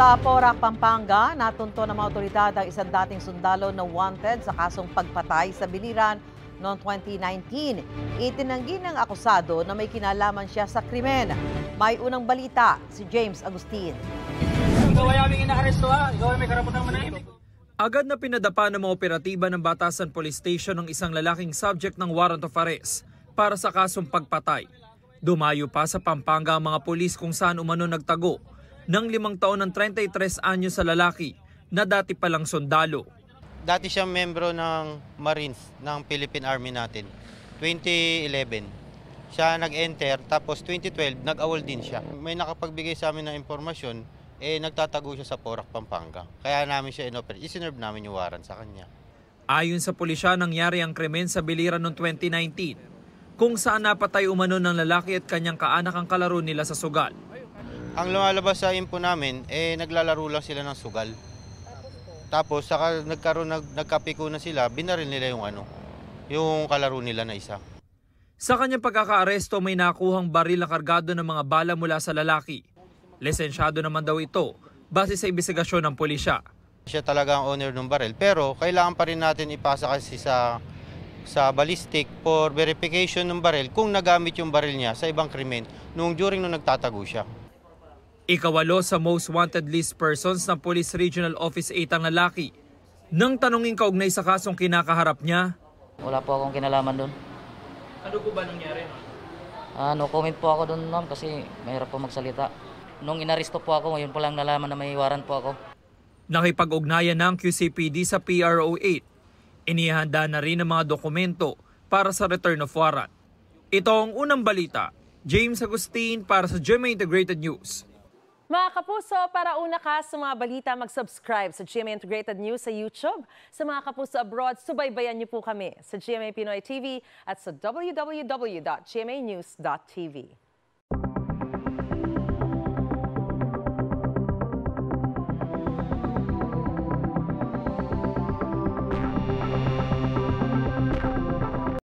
Sa Porac, Pampanga, natunto ng mga otoridad ang isang dating sundalo na wanted sa kasong pagpatay sa Biliran noong 2019. Itinanggi ng akusado na may kinalaman siya sa krimen. May unang balita, si James Agustin. Agad na pinadapa ng mga operatiba ng Batasan Police Station ng isang lalaking subject ng warrant of arrest para sa kasong pagpatay. Dumayo pa sa Pampanga ang mga pulis kung saan umano nagtago ng 5 taon ng 33 anyos sa lalaki na dati palang sundalo. Dati siyang membro ng Marines ng Philippine Army natin. 2011, siya nag-enter, tapos 2012, nag-awol din siya. May nakapagbigay sa amin ng impormasyon, nagtatago siya sa Porac, Pampanga. Kaya namin siya inoperate. Isinerve namin yung warrant sa kanya. Ayon sa pulisya, nangyari ang krimen sa Biliran noong 2019, kung saan napatay umano ng lalaki at kanyang kaanak ang kalaro nila sa sugal. Ang lumalabas sa info namin, naglalaro lang sila ng sugal. Tapos saka nagkapiko na sila, binaril nila yung kalaro nila na isa. Sa kanyang pagkakaaresto, may nakuhang baril na kargado ng mga bala mula sa lalaki. Lisensyado naman daw ito base sa investigasyon ng pulisya. Siya talaga ang owner ng baril, pero kailangan pa rin natin ipasa kasi sa ballistic for verification ng baril kung nagamit yung baril niya sa ibang krimen nung nagtatago siya. Ikawalo sa most wanted list persons ng Police Regional Office 8 ang lalaki. Nang tanungin kaugnay sa kasong kinakaharap niya, wala po akong kinalaman doon. ano po ba nangyari? No comment po ako doon, ma'am, kasi mahirap po magsalita. Nung inaresto po ako, ngayon po lang nalaman na may warrant po ako. Nakipag-ugnayan ng QCPD sa PRO 8. Inihanda na rin ang mga dokumento para sa return of warrant. Ito ang unang balita. James Agustin para sa GMA Integrated News. Mga kapuso, para una ka sa mga balita, mag-subscribe sa GMA Integrated News sa YouTube. Sa mga kapuso abroad, subaybayan niyo po kami sa GMA Pinoy TV at sa www.gmanews.tv.